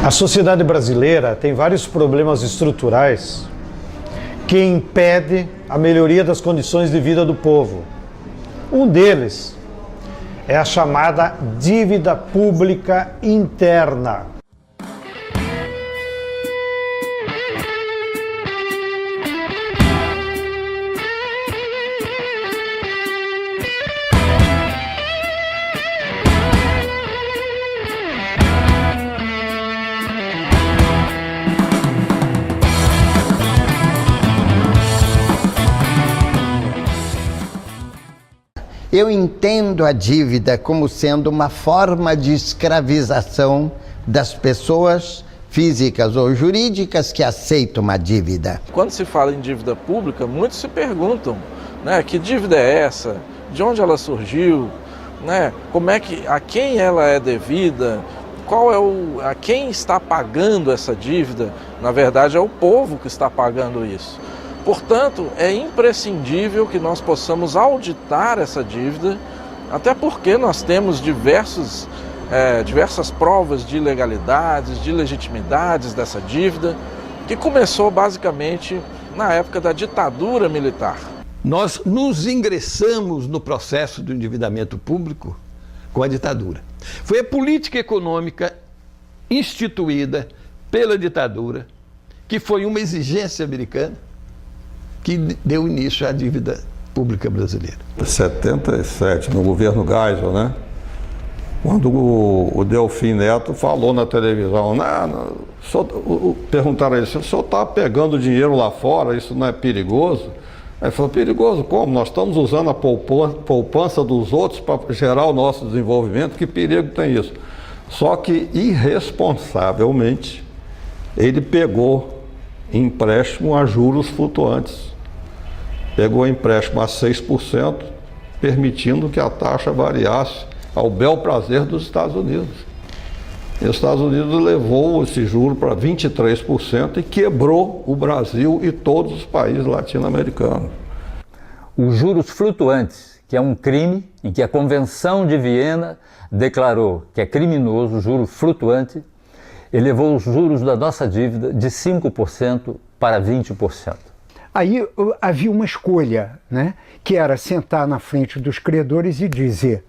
A sociedade brasileira tem vários problemas estruturais que impedem a melhoria das condições de vida do povo. Um deles é a chamada dívida pública interna. Eu entendo a dívida como sendo uma forma de escravização das pessoas físicas ou jurídicas que aceitam uma dívida. Quando se fala em dívida pública, muitos se perguntam, né, que dívida é essa? De onde ela surgiu? Né? A quem ela é devida? A quem está pagando essa dívida? Na verdade, é o povo que está pagando isso. Portanto, é imprescindível que nós possamos auditar essa dívida, até porque nós temos diversas provas de ilegalidades, de legitimidades dessa dívida, que começou basicamente na época da ditadura militar. Nós nos ingressamos no processo do endividamento público com a ditadura. Foi a política econômica instituída pela ditadura, que foi uma exigência americana, que deu início à dívida pública brasileira. Em 77, no governo Geisel, né? Quando o Delfim Neto falou na televisão, perguntaram a ele, se o senhor está pegando dinheiro lá fora, isso não é perigoso? Ele falou, perigoso como? Nós estamos usando a poupança dos outros para gerar o nosso desenvolvimento, que perigo tem isso? Só que, irresponsavelmente, ele pegou empréstimo a juros flutuantes. Pegou empréstimo a 6%, permitindo que a taxa variasse ao bel prazer dos Estados Unidos. E os Estados Unidos levou esse juro para 23% e quebrou o Brasil e todos os países latino-americanos. Os juros flutuantes, que é um crime em que a Convenção de Viena declarou que é criminoso o juro flutuante, elevou os juros da nossa dívida de 5% para 20%. Aí havia uma escolha, né, que era sentar na frente dos credores e dizer: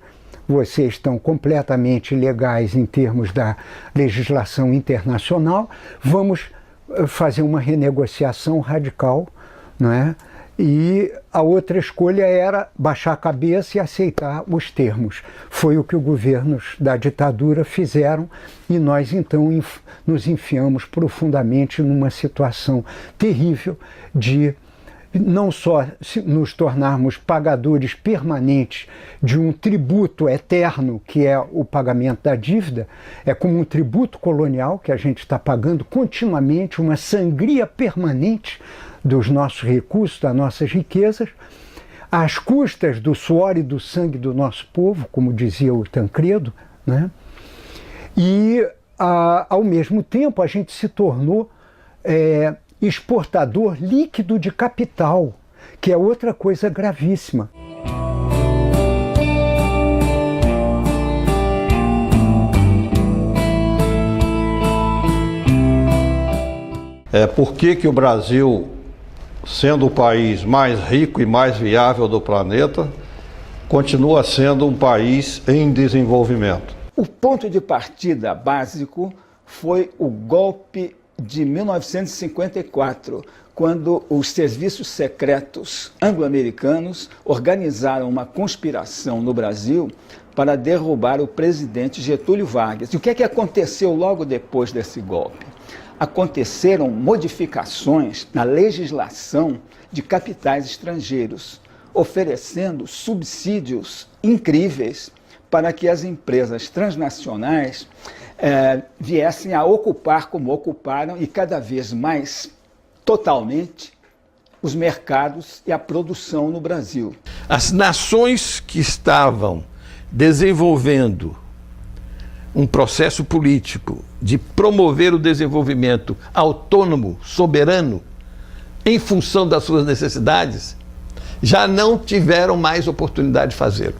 vocês estão completamente ilegais em termos da legislação internacional, vamos fazer uma renegociação radical, não é? E a outra escolha era baixar a cabeça e aceitar os termos. Foi o que os governos da ditadura fizeram e nós então nos enfiamos profundamente numa situação terrível de não só nos tornarmos pagadores permanentes de um tributo eterno, que é o pagamento da dívida, é como um tributo colonial que a gente está pagando continuamente, uma sangria permanente dos nossos recursos, das nossas riquezas, às custas do suor e do sangue do nosso povo, como dizia o Tancredo, né? E, ao mesmo tempo, a gente se tornou exportador líquido de capital, que é outra coisa gravíssima. Por que o Brasil, sendo o país mais rico e mais viável do planeta, continua sendo um país em desenvolvimento? O ponto de partida básico foi o golpe de 1954, quando os serviços secretos anglo-americanos organizaram uma conspiração no Brasil para derrubar o presidente Getúlio Vargas. E o que é que aconteceu logo depois desse golpe? Aconteceram modificações na legislação de capitais estrangeiros, oferecendo subsídios incríveis para que as empresas transnacionais viessem a ocupar como ocuparam e cada vez mais totalmente os mercados e a produção no Brasil. As nações que estavam desenvolvendo um processo político de promover o desenvolvimento autônomo, soberano, em função das suas necessidades, já não tiveram mais oportunidade de fazê-lo.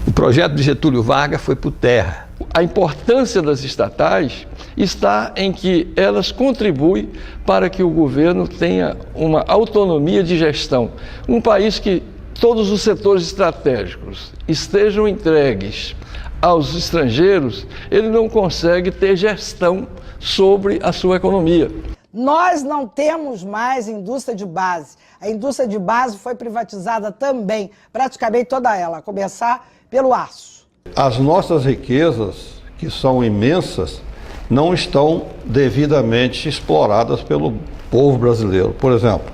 O projeto de Getúlio Vargas foi por terra. A importância das estatais está em que elas contribuem para que o governo tenha uma autonomia de gestão. Um país que todos os setores estratégicos estejam entregues aos estrangeiros, ele não consegue ter gestão sobre a sua economia. Nós não temos mais indústria de base. A indústria de base foi privatizada também, praticamente toda ela, a começar pelo aço. As nossas riquezas, que são imensas, não estão devidamente exploradas pelo povo brasileiro. Por exemplo,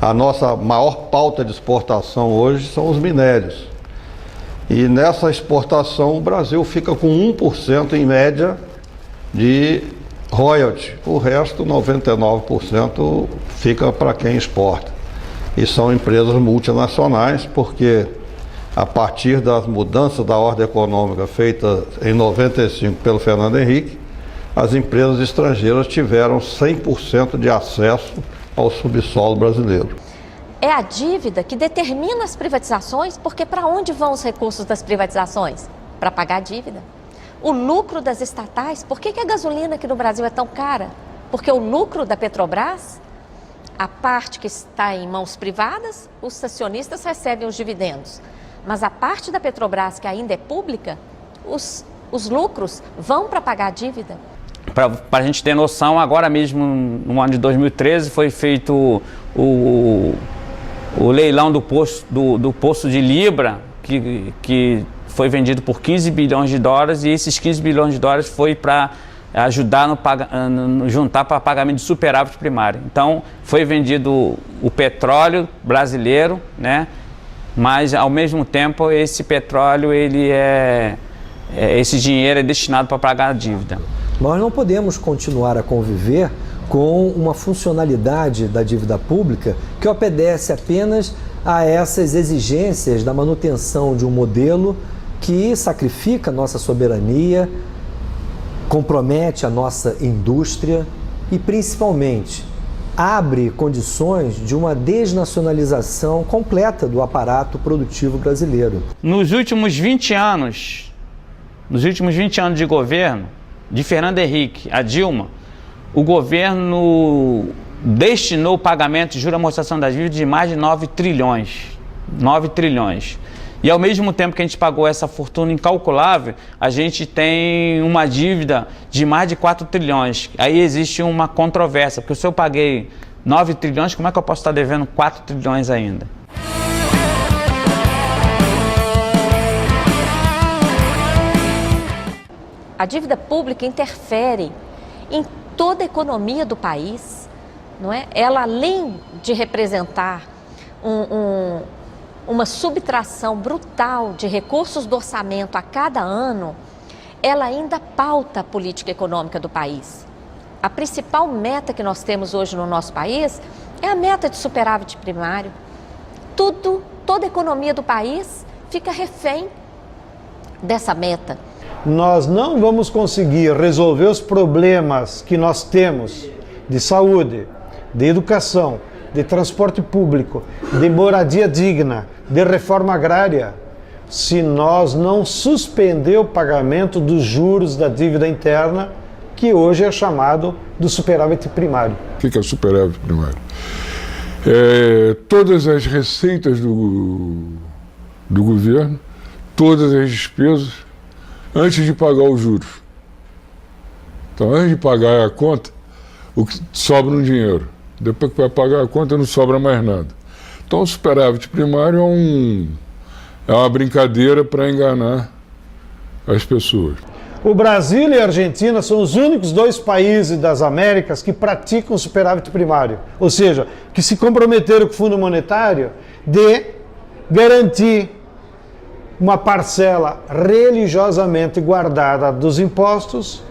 a nossa maior pauta de exportação hoje são os minérios. E nessa exportação o Brasil fica com 1% em média de royalty. O resto, 99%, fica para quem exporta. E são empresas multinacionais, porque a partir das mudanças da ordem econômica feitas em 95 pelo Fernando Henrique, as empresas estrangeiras tiveram 100% de acesso ao subsolo brasileiro. É a dívida que determina as privatizações, porque para onde vão os recursos das privatizações? Para pagar a dívida. O lucro das estatais, por que a gasolina aqui no Brasil é tão cara? Porque o lucro da Petrobras, a parte que está em mãos privadas, os acionistas recebem os dividendos. Mas a parte da Petrobras que ainda é pública, os lucros vão para pagar a dívida. Para a gente ter noção, agora mesmo, no ano de 2013, foi feito o leilão do poço de Libra, que foi vendido por 15 bilhões de dólares, e esses 15 bilhões de dólares foi para ajudar juntar para pagamento de superávit primário. Então, foi vendido o petróleo brasileiro, né? Mas, ao mesmo tempo, esse petróleo, esse dinheiro é destinado para pagar a dívida. Nós não podemos continuar a conviver com uma funcionalidade da dívida pública que obedece apenas a essas exigências da manutenção de um modelo que sacrifica a nossa soberania, compromete a nossa indústria e, principalmente, abre condições de uma desnacionalização completa do aparato produtivo brasileiro. Nos últimos 20 anos de governo, de Fernando Henrique a Dilma, o governo destinou o pagamento de juros e amortização das dívidas de mais de 9 trilhões. 9 trilhões. E ao mesmo tempo que a gente pagou essa fortuna incalculável, a gente tem uma dívida de mais de 4 trilhões. Aí existe uma controvérsia, porque se eu paguei 9 trilhões, como é que eu posso estar devendo 4 trilhões ainda? A dívida pública interfere em toda a economia do país, não é? Ela, além de representar uma subtração brutal de recursos do orçamento a cada ano, ela ainda pauta a política econômica do país. A principal meta que nós temos hoje no nosso país é a meta de superávit primário. Toda a economia do país fica refém dessa meta. Nós não vamos conseguir resolver os problemas que nós temos de saúde, de educação, de transporte público, de moradia digna, de reforma agrária, se nós não suspender o pagamento dos juros da dívida interna, que hoje é chamado do superávit primário. O que é o superávit primário? Todas as receitas do governo, todas as despesas, antes de pagar os juros. Então, antes de pagar a conta, o que sobra um dinheiro. Depois que vai pagar a conta, não sobra mais nada. Então, o superávit primário é uma brincadeira para enganar as pessoas. O Brasil e a Argentina são os únicos dois países das Américas que praticam superávit primário. Ou seja, que se comprometeram com o Fundo Monetário de garantir uma parcela religiosamente guardada dos impostos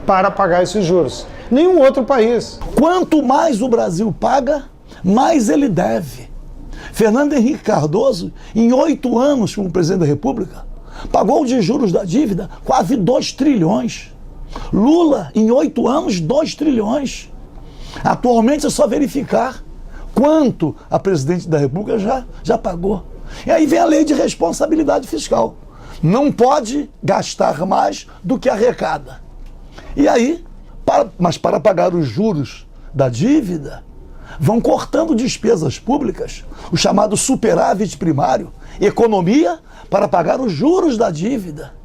para pagar esses juros. Nenhum outro país. Quanto mais o Brasil paga, mais ele deve. Fernando Henrique Cardoso, em 8 anos como presidente da República, pagou de juros da dívida quase 2 trilhões. Lula, em 8 anos, 2 trilhões. Atualmente é só verificar quanto a presidente da República já pagou. E aí vem a lei de responsabilidade fiscal. Não pode gastar mais do que arrecada. E aí Mas para pagar os juros da dívida, vão cortando despesas públicas, o chamado superávit primário, economia para pagar os juros da dívida.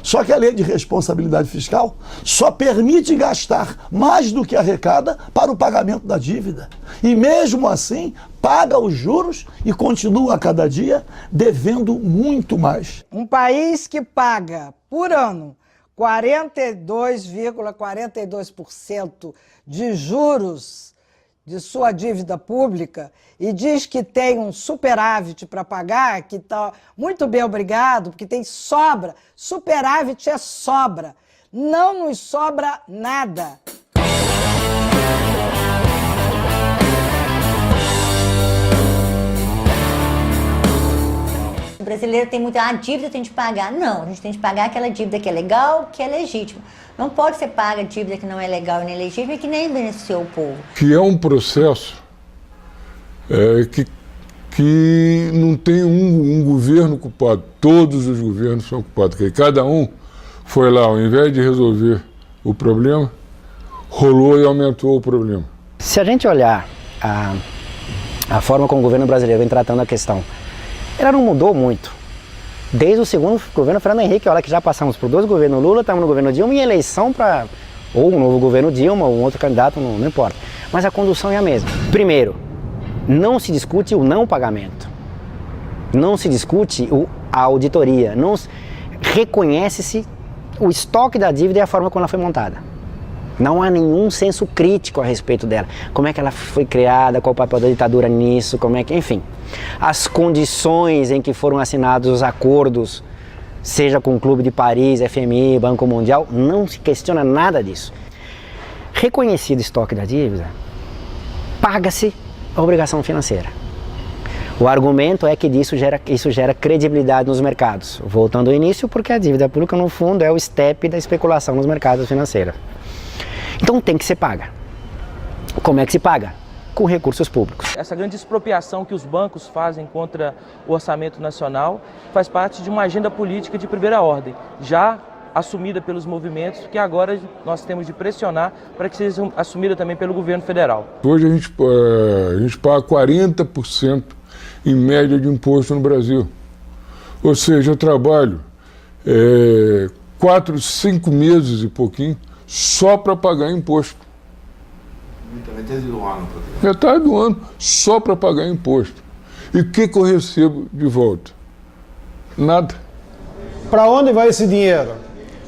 Só que a lei de responsabilidade fiscal só permite gastar mais do que arrecada para o pagamento da dívida. E mesmo assim, paga os juros e continua a cada dia devendo muito mais. Um país que paga por ano 42,42% de juros de sua dívida pública e diz que tem um superávit para pagar, que está muito bem obrigado, porque tem sobra. Superávit é sobra. Não nos sobra nada. O brasileiro tem muita dívida, tem de pagar. Não, a gente tem de pagar aquela dívida que é legal, que é legítima. Não pode ser paga dívida que não é legal e nem legítima e que nem beneficiou o povo. Que é um processo que não tem um governo culpado. Todos os governos são culpados. Porque cada um foi lá, ao invés de resolver o problema, rolou e aumentou o problema. Se a gente olhar a forma como o governo brasileiro vem tratando a questão, ela não mudou muito. Desde o segundo governo Fernando Henrique, olha que já passamos por 2 governos Lula, estamos no governo Dilma em eleição para ou um novo governo Dilma ou um outro candidato, não importa. Mas a condução é a mesma. Primeiro, não se discute o não pagamento. Não se discute a auditoria. Não reconhece-se o estoque da dívida e a forma como ela foi montada. Não há nenhum senso crítico a respeito dela. Como é que ela foi criada, qual o papel da ditadura nisso, enfim. As condições em que foram assinados os acordos, seja com o Clube de Paris, FMI, Banco Mundial, não se questiona nada disso. Reconhecido o estoque da dívida, paga-se a obrigação financeira. O argumento é que isso gera credibilidade nos mercados. Voltando ao início, porque a dívida pública, no fundo, é o step da especulação nos mercados financeiros. Então tem que ser paga. Como é que se paga? Com recursos públicos. Essa grande expropriação que os bancos fazem contra o orçamento nacional faz parte de uma agenda política de primeira ordem, já assumida pelos movimentos, que agora nós temos de pressionar para que seja assumida também pelo governo federal. Hoje a gente paga 40% em média de imposto no Brasil. Ou seja, eu trabalho 4, 5 meses e pouquinho só para pagar imposto. Metade do ano. Metade do ano só para pagar imposto. E o que eu recebo de volta? Nada. Para onde vai esse dinheiro?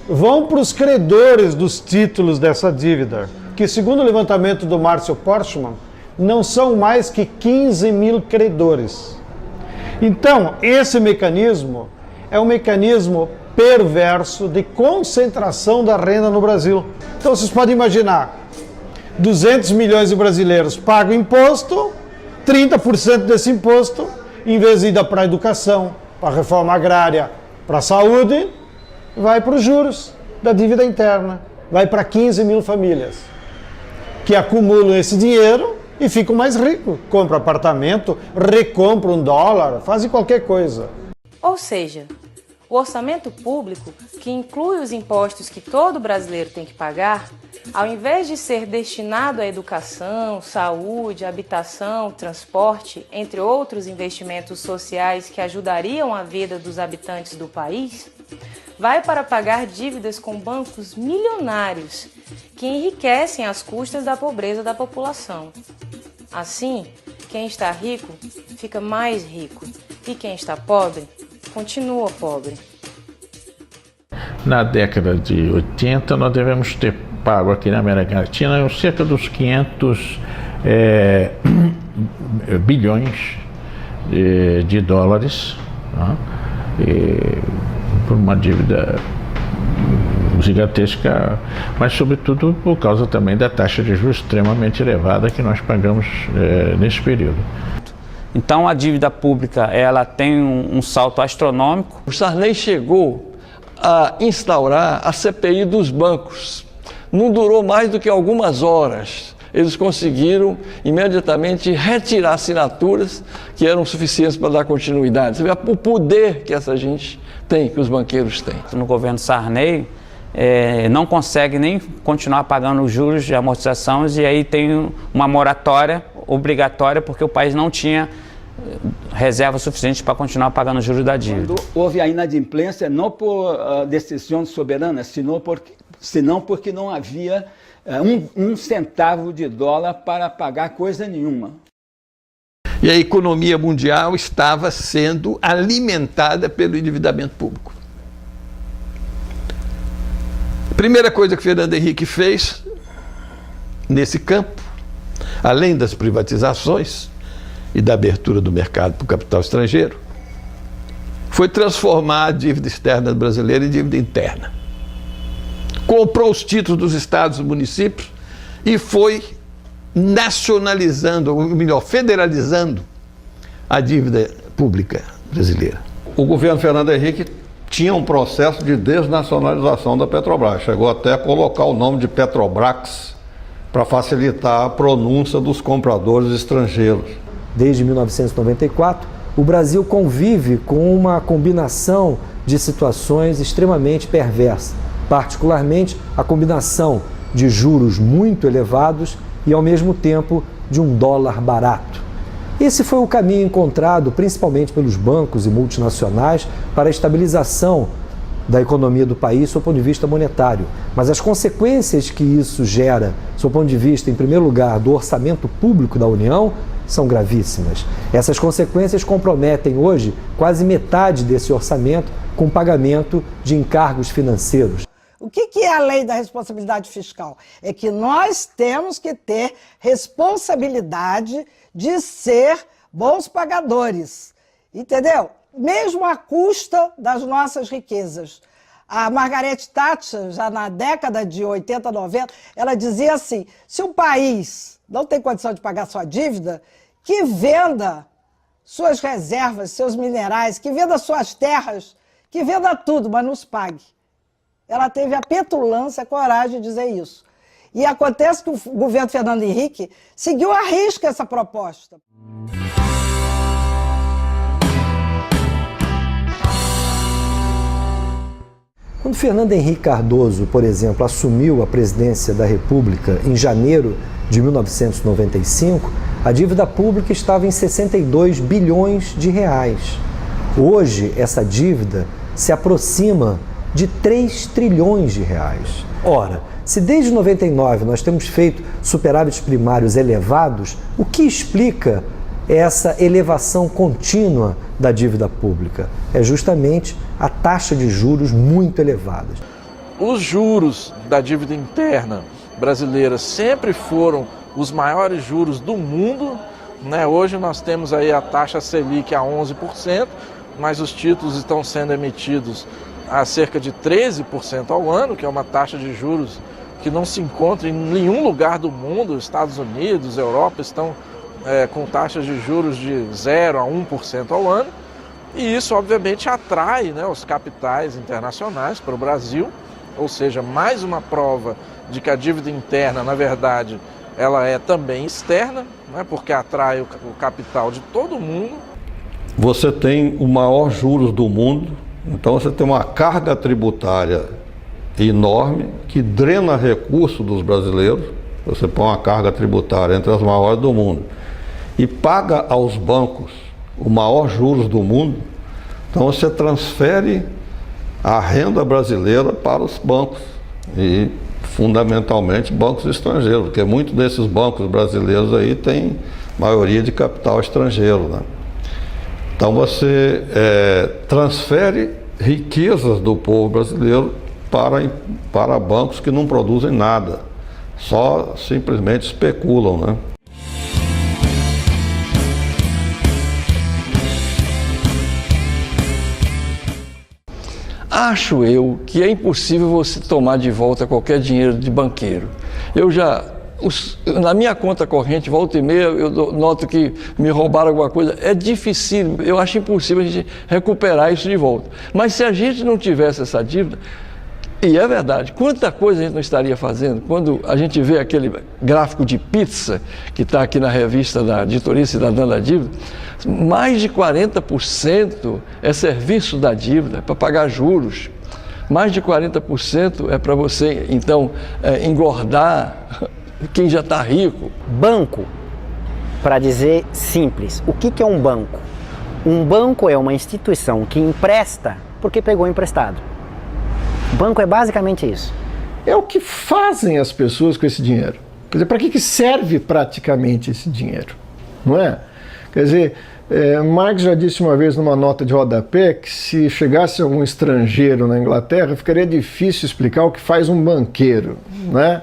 Vão para os credores dos títulos dessa dívida, que segundo o levantamento do Márcio Porchman, não são mais que 15 mil credores. Então, esse mecanismo é um mecanismo perverso de concentração da renda no Brasil. Então vocês podem imaginar, 200 milhões de brasileiros pagam imposto, 30% desse imposto, em vez de ir para a educação, para a reforma agrária, para a saúde, vai para os juros da dívida interna, vai para 15 mil famílias, que acumulam esse dinheiro e ficam mais ricos. Compram apartamento, recompram $1, fazem qualquer coisa. Ou seja, o orçamento público, que inclui os impostos que todo brasileiro tem que pagar, ao invés de ser destinado à educação, saúde, habitação, transporte, entre outros investimentos sociais que ajudariam a vida dos habitantes do país, vai para pagar dívidas com bancos milionários que enriquecem às custas da pobreza da população. Assim, quem está rico fica mais rico e quem está pobre continua pobre. Na década de 80, nós devemos ter pago aqui na América Latina cerca dos 500 bilhões de dólares, né? Por uma dívida gigantesca, mas sobretudo por causa também da taxa de juros extremamente elevada que nós pagamos nesse período. Então a dívida pública ela tem um salto astronômico. O Sarney chegou a instaurar a CPI dos bancos. Não durou mais do que algumas horas. Eles conseguiram imediatamente retirar assinaturas que eram suficientes para dar continuidade. Você vê o poder que essa gente tem, que os banqueiros têm. No governo Sarney, não consegue nem continuar pagando os juros de amortizações, e aí tem uma moratória obrigatória porque o país não tinha reserva suficiente para continuar pagando os juros da dívida. Quando houve a inadimplência, não por decisão soberana, senão porque não havia um centavo de dólar para pagar coisa nenhuma. E a economia mundial estava sendo alimentada pelo endividamento público. A primeira coisa que Fernando Henrique fez nesse campo, além das privatizações e da abertura do mercado para o capital estrangeiro, foi transformar a dívida externa brasileira em dívida interna. Comprou os títulos dos estados e municípios e foi nacionalizando, ou melhor, federalizando a dívida pública brasileira. O governo Fernando Henrique tinha um processo de desnacionalização da Petrobras. Chegou até a colocar o nome de Petrobrax para facilitar a pronúncia dos compradores estrangeiros. Desde 1994, o Brasil convive com uma combinação de situações extremamente perversas, particularmente a combinação de juros muito elevados e, ao mesmo tempo, de um dólar barato. Esse foi o caminho encontrado principalmente pelos bancos e multinacionais para a estabilização da economia do país sob o ponto de vista monetário. Mas as consequências que isso gera, sob o ponto de vista, em primeiro lugar, do orçamento público da União, são gravíssimas. Essas consequências comprometem hoje quase metade desse orçamento com pagamento de encargos financeiros. O que é a lei da responsabilidade fiscal? É que nós temos que ter responsabilidade de ser bons pagadores, entendeu? Mesmo à custa das nossas riquezas. A Margaret Thatcher, já na década de 80, 90, ela dizia assim, se o país não tem condição de pagar sua dívida, que venda suas reservas, seus minerais, que venda suas terras, que venda tudo, mas nos pague. Ela teve a petulância, a coragem de dizer isso. E acontece que o governo Fernando Henrique seguiu à risca essa proposta. Quando Fernando Henrique Cardoso, por exemplo, assumiu a presidência da República em janeiro de 1995, a dívida pública estava em 62 bilhões de reais. Hoje, essa dívida se aproxima de 3 trilhões de reais. Ora, se desde 99 nós temos feito superávites primários elevados, o que explica essa elevação contínua da dívida pública? É justamente a taxa de juros muito elevada. Os juros da dívida interna brasileira sempre foram os maiores juros do mundo, né? Hoje nós temos aí a taxa Selic a 11%, mas os títulos estão sendo emitidos a cerca de 13% ao ano, que é uma taxa de juros que não se encontra em nenhum lugar do mundo. Estados Unidos, Europa estão com taxas de juros de 0 a 1% ao ano, e isso obviamente atrai, né, os capitais internacionais para o Brasil, ou seja, mais uma prova de que a dívida interna, na verdade, ela é também externa, né, porque atrai o capital de todo mundo. Você tem o maior juros do mundo, então você tem uma carga tributária enorme que drena recursos dos brasileiros. Você põe uma carga tributária entre as maiores do mundo e paga aos bancos o maior juros do mundo, então você transfere a renda brasileira para os bancos e fundamentalmente bancos estrangeiros, porque muitos desses bancos brasileiros aí têm maioria de capital estrangeiro, né? Então você transfere riquezas do povo brasileiro para bancos que não produzem nada, só simplesmente especulam, né? Acho eu que é impossível você tomar de volta qualquer dinheiro de banqueiro. Na minha conta corrente, volta e meia, eu noto que me roubaram alguma coisa. É difícil, eu acho impossível a gente recuperar isso de volta. Mas se a gente não tivesse essa dívida, e é verdade, quanta coisa a gente não estaria fazendo? Quando a gente vê aquele gráfico de pizza que está aqui na revista da Editoria Cidadã da Dívida, mais de 40% é serviço da dívida, para pagar juros. Mais de 40% é para você, então, engordar quem já está rico. Banco, para dizer simples, o que é um banco? Um banco é uma instituição que empresta porque pegou emprestado. Banco é basicamente isso. É o que fazem as pessoas com esse dinheiro. Quer dizer, para que serve praticamente esse dinheiro? Não é? Quer dizer, Marx já disse uma vez numa nota de rodapé que se chegasse algum estrangeiro na Inglaterra, ficaria difícil explicar o que faz um banqueiro, né?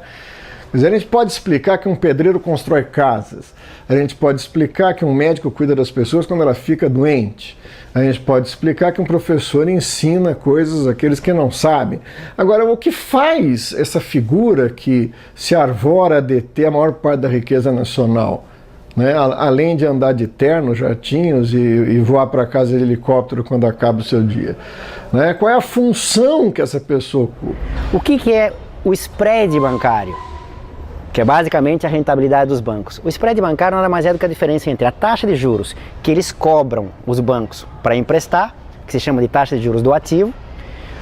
Quer dizer, a gente pode explicar que um pedreiro constrói casas, a gente pode explicar que um médico cuida das pessoas quando ela fica doente, a gente pode explicar que um professor ensina coisas àqueles que não sabem. Agora, o que faz essa figura que se arvora a deter a maior parte da riqueza nacional, né? Além de andar de terno, jatinhos e voar para casa de helicóptero quando acaba o seu dia, né? Qual é a função que essa pessoa ocupa? O que é o spread bancário? Que é basicamente a rentabilidade dos bancos. O spread bancário nada mais é do que a diferença entre a taxa de juros que eles cobram os bancos para emprestar, que se chama de taxa de juros do ativo,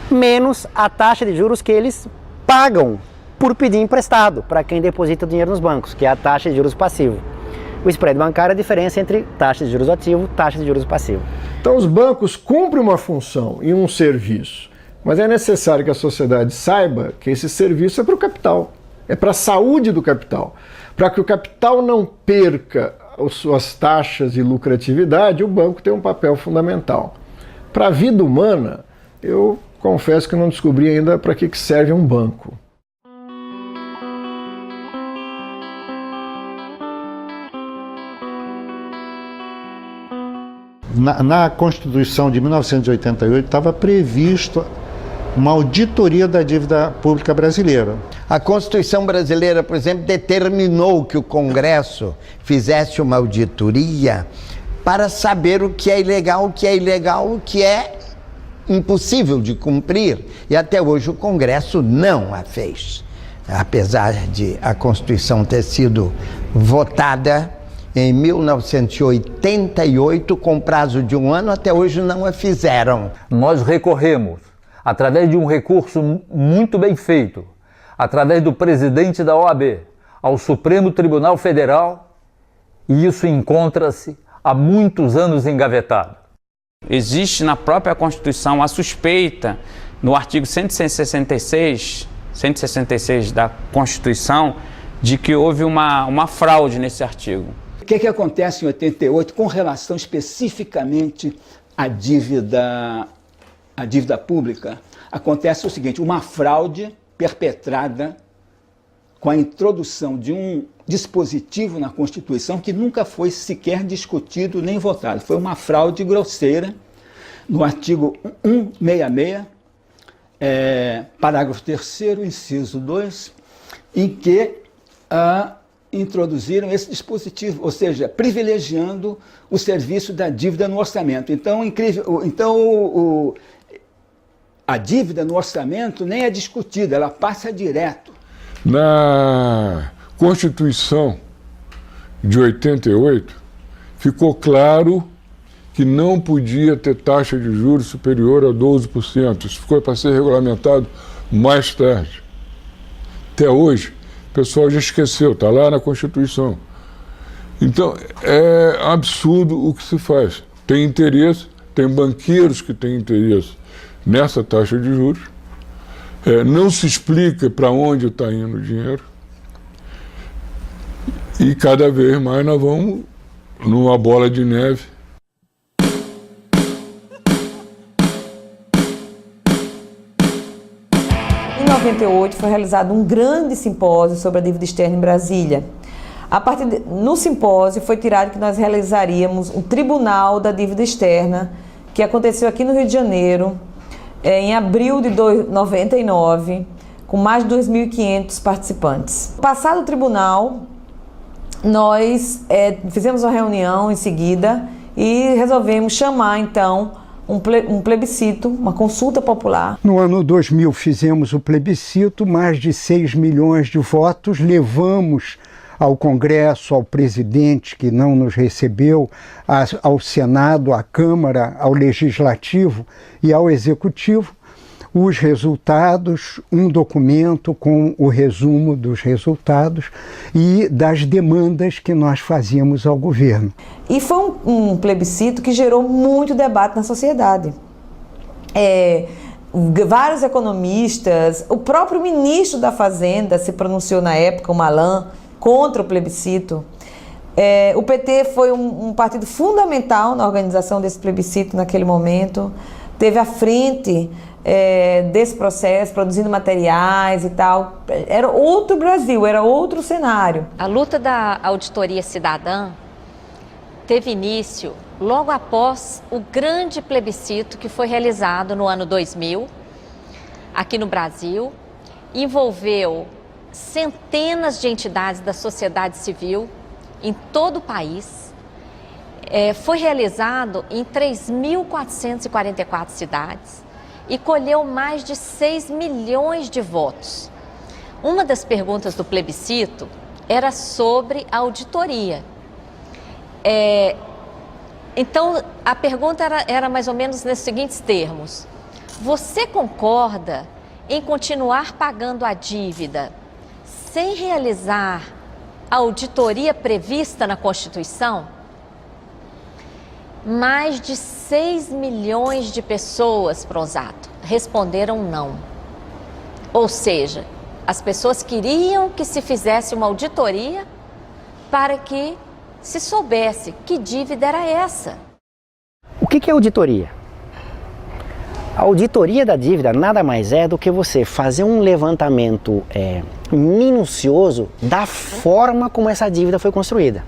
menos a taxa de juros que eles pagam por pedir emprestado para quem deposita o dinheiro nos bancos, que é a taxa de juros passivo. O spread bancário é a diferença entre taxa de juros ativo e taxa de juros passivo. Então os bancos cumprem uma função e um serviço, mas é necessário que a sociedade saiba que esse serviço é para o capital. É para a saúde do capital. Para que o capital não perca as suas taxas e lucratividade, o banco tem um papel fundamental. Para a vida humana, eu confesso que não descobri ainda para que serve um banco. Na Constituição de 1988 estava previsto uma auditoria da dívida pública brasileira. A Constituição brasileira, por exemplo, determinou que o Congresso fizesse uma auditoria para saber o que é ilegal, o que é impossível de cumprir. E até hoje o Congresso não a fez. Apesar de a Constituição ter sido votada em 1988, com prazo de 1 ano, até hoje não a fizeram. Nós recorremos, através de um recurso muito bem feito, através do presidente da OAB, ao Supremo Tribunal Federal, e isso encontra-se há muitos anos engavetado. Existe na própria Constituição a suspeita, no artigo 166 da Constituição, de que houve uma fraude nesse artigo. O que acontece em 88 com relação especificamente à dívida pública? Acontece o seguinte, uma fraude perpetrada com a introdução de um dispositivo na Constituição que nunca foi sequer discutido nem votado. Foi uma fraude grosseira no artigo 166, parágrafo 3º, inciso 2, em que introduziram esse dispositivo, ou seja, privilegiando o serviço da dívida no orçamento. Então, a dívida no orçamento nem é discutida, ela passa direto. Na Constituição de 88, ficou claro que não podia ter taxa de juros superior a 12%. Isso ficou para ser regulamentado mais tarde. Até hoje, o pessoal já esqueceu, está lá na Constituição. Então, é absurdo o que se faz. Tem interesse, tem banqueiros que têm interesse nessa taxa de juros, não se explica para onde está indo o dinheiro, e cada vez mais nós vamos numa bola de neve. Em 98 foi realizado um grande simpósio sobre a dívida externa em Brasília. No simpósio foi tirado que nós realizaríamos um tribunal da dívida externa, que aconteceu aqui no Rio de Janeiro, em abril de 99, com mais de 2.500 participantes. Passado o tribunal, nós fizemos uma reunião em seguida e resolvemos chamar, então, um plebiscito, uma consulta popular. No ano 2000 fizemos o plebiscito, mais de 6 milhões de votos, levamos ao Congresso, ao presidente que não nos recebeu, ao Senado, à Câmara, ao Legislativo e ao Executivo os resultados, um documento com o resumo dos resultados e das demandas que nós fazíamos ao governo. E foi um plebiscito que gerou muito debate na sociedade. Vários economistas, o próprio ministro da Fazenda se pronunciou na época, o Malan, contra o plebiscito. O PT foi um partido fundamental na organização desse plebiscito naquele momento, teve à frente desse processo, produzindo materiais e tal. Era outro Brasil, era outro cenário. A luta da auditoria cidadã teve início logo após o grande plebiscito que foi realizado no ano 2000, aqui no Brasil, envolveu centenas de entidades da sociedade civil em todo o país. Foi realizado em 3.444 cidades e colheu mais de 6 milhões de votos. Uma das perguntas do plebiscito era sobre a auditoria. Então, a pergunta era mais ou menos nesses seguintes termos: você concorda em continuar pagando a dívida sem realizar a auditoria prevista na Constituição? Mais de 6 milhões de pessoas, Pronzato, responderam não. Ou seja, as pessoas queriam que se fizesse uma auditoria para que se soubesse que dívida era essa. O que é auditoria? A auditoria da dívida nada mais é do que você fazer um levantamento minucioso da forma como essa dívida foi construída.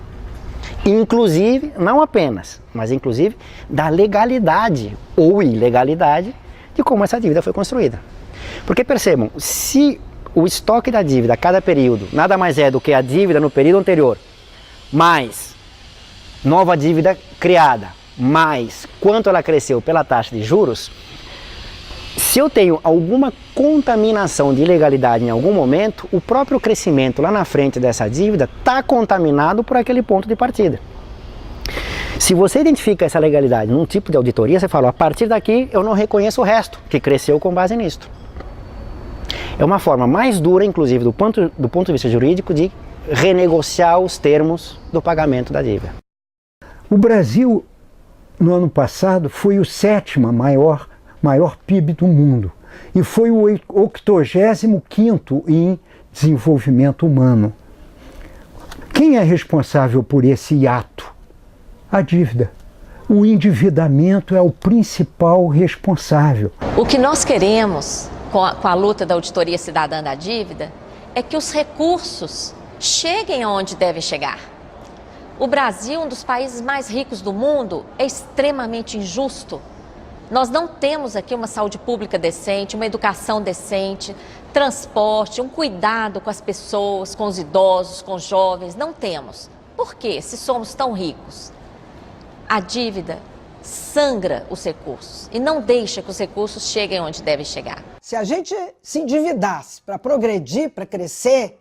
Inclusive, não apenas, mas inclusive da legalidade ou ilegalidade de como essa dívida foi construída. Porque percebam, se o estoque da dívida a cada período nada mais é do que a dívida no período anterior, mais nova dívida criada, mais quanto ela cresceu pela taxa de juros, se eu tenho alguma contaminação de ilegalidade em algum momento, o próprio crescimento lá na frente dessa dívida está contaminado por aquele ponto de partida. Se você identifica essa legalidade num tipo de auditoria, você fala, a partir daqui eu não reconheço o resto, que cresceu com base nisto. É uma forma mais dura, inclusive do ponto de vista jurídico, de renegociar os termos do pagamento da dívida. O Brasil, no ano passado, foi o 7º maior PIB do mundo e foi o 85º em desenvolvimento humano. Quem é responsável por esse hiato? A dívida. O endividamento é o principal responsável. O que nós queremos com a luta da auditoria cidadã da dívida é que os recursos cheguem aonde devem chegar. O Brasil, um dos países mais ricos do mundo, é extremamente injusto. Nós não temos aqui uma saúde pública decente, uma educação decente, transporte, um cuidado com as pessoas, com os idosos, com os jovens. Não temos. Por quê? Se somos tão ricos. A dívida sangra os recursos e não deixa que os recursos cheguem onde devem chegar. Se a gente se endividasse para progredir, para crescer,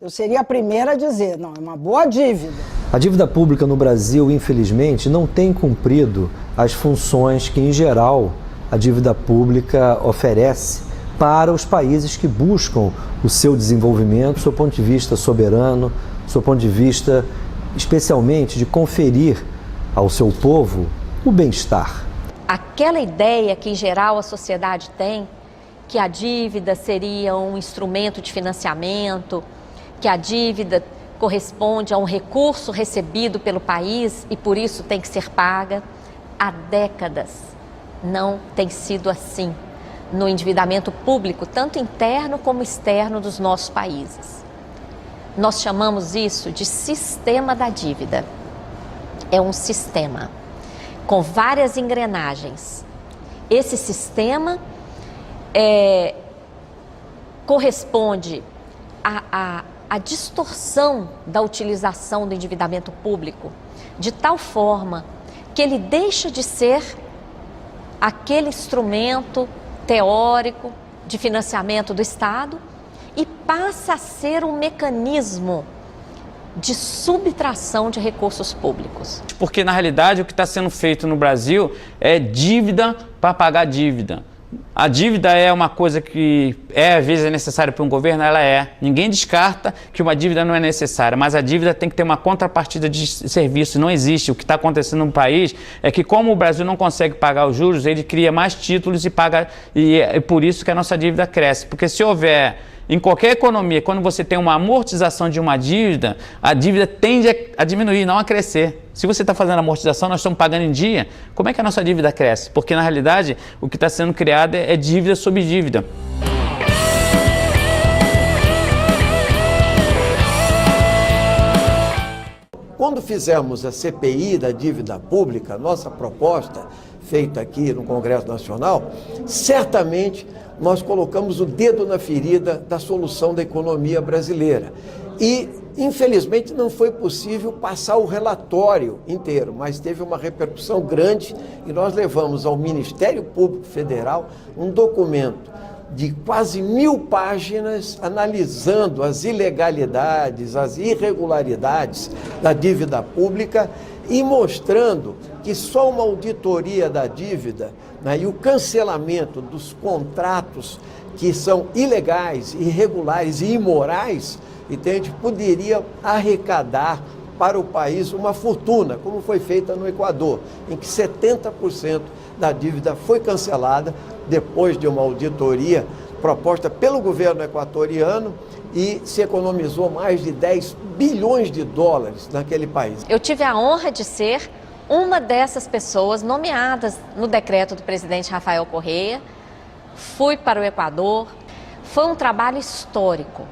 eu seria a primeira a dizer, não, é uma boa dívida. A dívida pública no Brasil, infelizmente, não tem cumprido as funções que, em geral, a dívida pública oferece para os países que buscam o seu desenvolvimento, do seu ponto de vista soberano, do seu ponto de vista, especialmente, de conferir ao seu povo o bem-estar. Aquela ideia que, em geral, a sociedade tem, que a dívida seria um instrumento de financiamento, que a dívida corresponde a um recurso recebido pelo país e por isso tem que ser paga, há décadas não tem sido assim no endividamento público, tanto interno como externo dos nossos países. Nós chamamos isso de sistema da dívida. É um sistema com várias engrenagens. Esse sistema corresponde a distorção da utilização do endividamento público, de tal forma que ele deixa de ser aquele instrumento teórico de financiamento do Estado e passa a ser um mecanismo de subtração de recursos públicos. Porque, na realidade, o que está sendo feito no Brasil é dívida para pagar dívida. A dívida é uma coisa que às vezes é necessária para um governo, ela é. Ninguém descarta que uma dívida não é necessária, mas a dívida tem que ter uma contrapartida de serviço. Não existe. O que está acontecendo no país é que, como o Brasil não consegue pagar os juros, ele cria mais títulos e paga, e é por isso que a nossa dívida cresce. Porque se houver, em qualquer economia, quando você tem uma amortização de uma dívida, a dívida tende a diminuir, não a crescer. Se você está fazendo amortização, nós estamos pagando em dia, como é que a nossa dívida cresce? Porque, na realidade, o que está sendo criado é dívida sobre dívida. Quando fizemos a CPI da dívida pública, nossa proposta, feita aqui no Congresso Nacional, certamente nós colocamos o dedo na ferida da solução da economia brasileira. E, infelizmente, não foi possível passar o relatório inteiro, mas teve uma repercussão grande e nós levamos ao Ministério Público Federal um documento de quase 1000 páginas analisando as ilegalidades, as irregularidades da dívida pública e mostrando que só uma auditoria da dívida, né, e o cancelamento dos contratos que são ilegais, irregulares e imorais, entende, poderia arrecadar para o país uma fortuna, como foi feita no Equador, em que 70% da dívida foi cancelada depois de uma auditoria proposta pelo governo equatoriano e se economizou mais de 10 bilhões de dólares naquele país. Eu tive a honra de ser uma dessas pessoas nomeadas no decreto do presidente Rafael Correa. Fui para o Equador. Foi um trabalho histórico,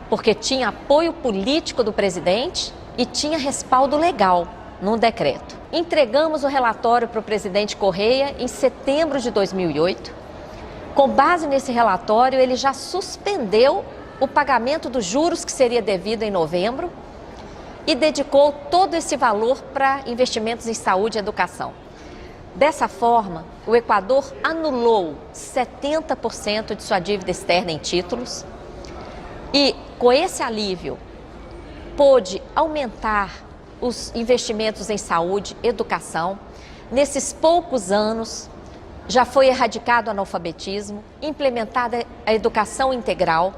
porque tinha apoio político do presidente e tinha respaldo legal no decreto. Entregamos o relatório para o presidente Correa em setembro de 2008. Com base nesse relatório, ele já suspendeu o pagamento dos juros que seria devido em novembro e dedicou todo esse valor para investimentos em saúde e educação. Dessa forma, o Equador anulou 70% de sua dívida externa em títulos e, com esse alívio, pôde aumentar os investimentos em saúde, educação. Nesses poucos anos, já foi erradicado o analfabetismo, implementada a educação integral.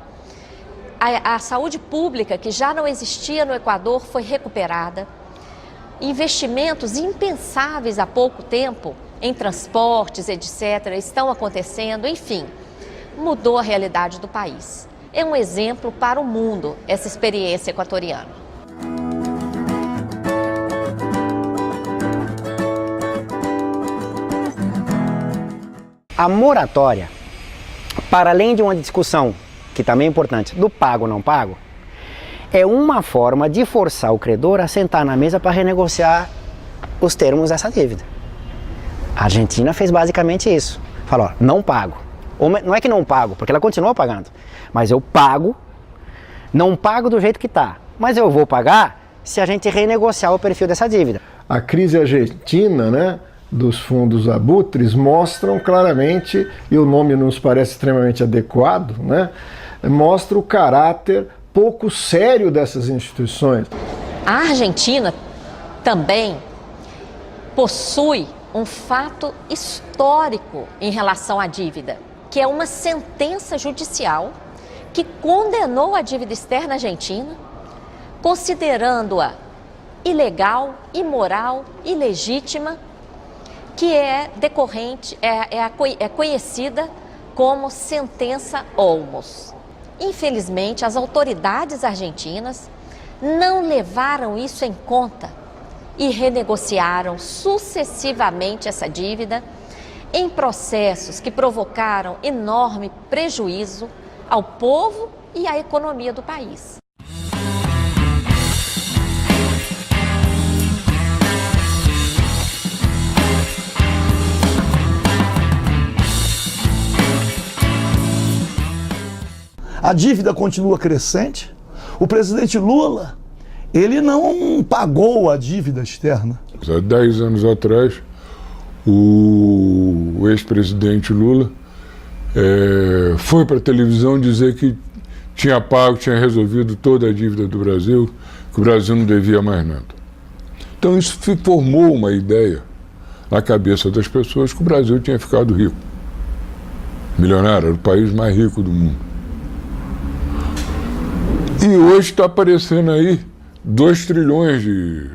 A saúde pública, que já não existia no Equador, foi recuperada. Investimentos impensáveis há pouco tempo em transportes, etc., estão acontecendo. Enfim, mudou a realidade do país. É um exemplo para o mundo essa experiência equatoriana. A moratória, para além de uma discussão, que também é importante, do pago ou não pago, é uma forma de forçar o credor a sentar na mesa para renegociar os termos dessa dívida. A Argentina fez basicamente isso. Falou, ó, não pago. Ou não é que não pago, porque ela continua pagando, mas eu pago, não pago do jeito que está, mas eu vou pagar se a gente renegociar o perfil dessa dívida. A crise argentina, né, dos fundos abutres mostram claramente, e o nome nos parece extremamente adequado, né, mostra o caráter pouco sério dessas instituições. A Argentina também possui um fato histórico em relação à dívida, que é uma sentença judicial que condenou a dívida externa argentina, considerando-a ilegal, imoral, ilegítima, que é decorrente, é conhecida como sentença Olmos. Infelizmente, as autoridades argentinas não levaram isso em conta e renegociaram sucessivamente essa dívida em processos que provocaram enorme prejuízo ao povo e à economia do país. A dívida continua crescente. O presidente Lula, ele não pagou a dívida externa. Há 10 anos atrás, o ex-presidente Lula foi para a televisão dizer que tinha pago, tinha resolvido toda a dívida do Brasil, que o Brasil não devia mais nada. Então isso formou uma ideia na cabeça das pessoas que o Brasil tinha ficado rico. milionária, era o país mais rico do mundo. E hoje está aparecendo aí 2 trilhões de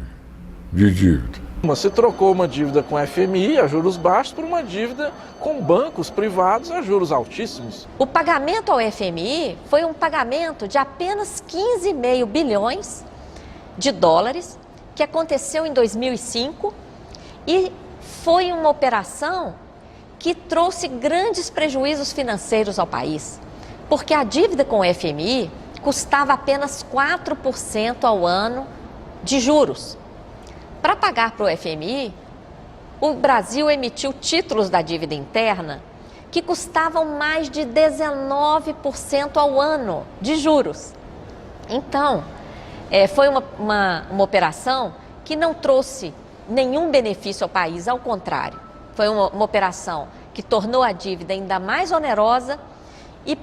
dívida. Se trocou uma dívida com FMI a juros baixos por uma dívida com bancos privados a juros altíssimos. O pagamento ao FMI foi um pagamento de apenas 15,5 bilhões de dólares, que aconteceu em 2005, e foi uma operação que trouxe grandes prejuízos financeiros ao país, porque a dívida com o FMI custava apenas 4% ao ano de juros. Para pagar para o FMI, o Brasil emitiu títulos da dívida interna que custavam mais de 19% ao ano de juros. Então, foi uma operação que não trouxe nenhum benefício ao país, ao contrário. Foi uma operação que tornou a dívida ainda mais onerosa e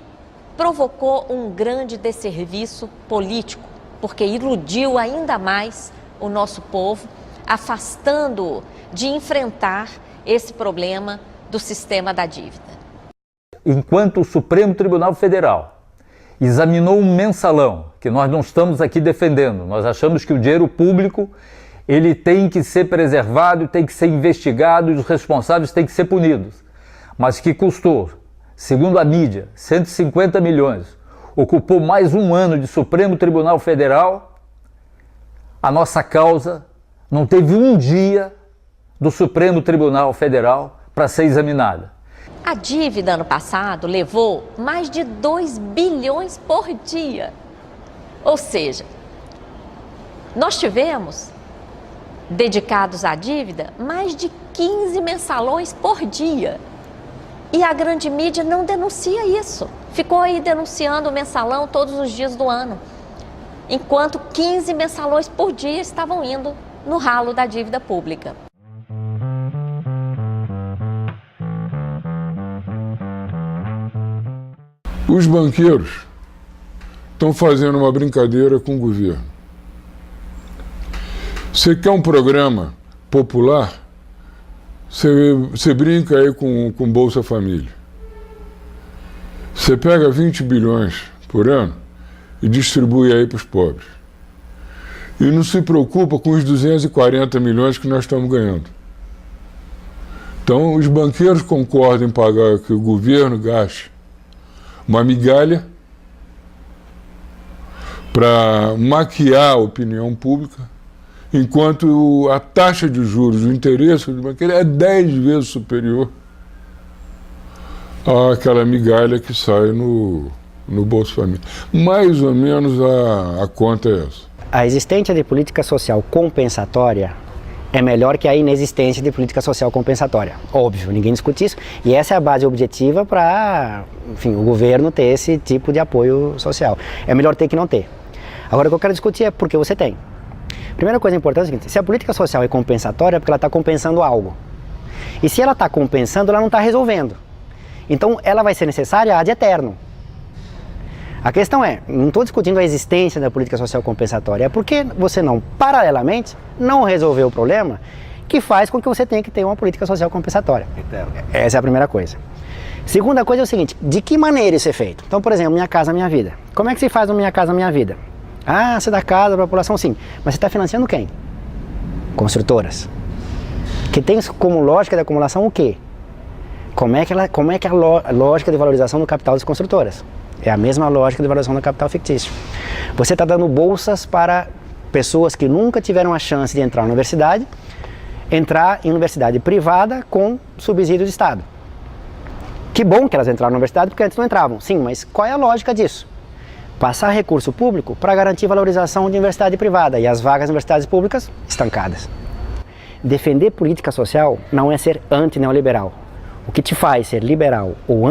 provocou um grande desserviço político, porque iludiu ainda mais o nosso povo, afastando-o de enfrentar esse problema do sistema da dívida. Enquanto o Supremo Tribunal Federal examinou um mensalão, que nós não estamos aqui defendendo, nós achamos que o dinheiro público ele tem que ser preservado, tem que ser investigado e os responsáveis têm que ser punidos, mas que custou, segundo a mídia, 150 milhões, ocupou mais um ano de Supremo Tribunal Federal, a nossa causa não teve um dia do Supremo Tribunal Federal para ser examinada. A dívida ano passado levou mais de 2 bilhões por dia. Ou seja, nós tivemos, dedicados à dívida, mais de 15 mensalões por dia. E a grande mídia não denuncia isso. Ficou aí denunciando o mensalão todos os dias do ano, enquanto 15 mensalões por dia estavam indo no ralo da dívida pública. Os banqueiros estão fazendo uma brincadeira com o governo. Você quer um programa popular, você brinca aí com Bolsa Família. Você pega 20 bilhões por ano e distribui aí para os pobres. E não se preocupa com os 240 milhões que nós estamos ganhando. Então, os banqueiros concordam em pagar que o governo gaste uma migalha para maquiar a opinião pública, enquanto a taxa de juros, o interesse do banqueiro é 10 vezes superior àquela migalha que sai no Bolsa Família. Mais ou menos a conta é essa. A existência de política social compensatória é melhor que a inexistência de política social compensatória. Óbvio, ninguém discute isso. E essa é a base objetiva para, enfim, o governo ter esse tipo de apoio social. É melhor ter que não ter. Agora, o que eu quero discutir é por que você tem. Primeira coisa importante é o seguinte: se a política social é compensatória, é porque ela está compensando algo. E se ela está compensando, ela não está resolvendo. Então, ela vai ser necessária ad eterno. A questão é, não estou discutindo a existência da política social compensatória, é porque você não, paralelamente, não resolveu o problema que faz com que você tenha que ter uma política social compensatória. Essa é a primeira coisa. Segunda coisa é o seguinte: de que maneira isso é feito? Então, por exemplo, Minha Casa Minha Vida. Como é que se faz no Minha Casa Minha Vida? Ah, você dá casa para a população, sim. Mas você está financiando quem? Construtoras. Que tem como lógica de acumulação o quê? Como é que é a lógica de valorização do capital das construtoras? É a mesma lógica de valorização do capital fictício. Você está dando bolsas para pessoas que nunca tiveram a chance de entrar na universidade, entrar em universidade privada com subsídio de Estado. Que bom que elas entraram na universidade, porque antes não entravam. Sim, mas qual é a lógica disso? Passar recurso público para garantir valorização de universidade privada e as vagas de universidades públicas estancadas. Defender política social não é ser anti-neoliberal. O que te faz ser liberal ou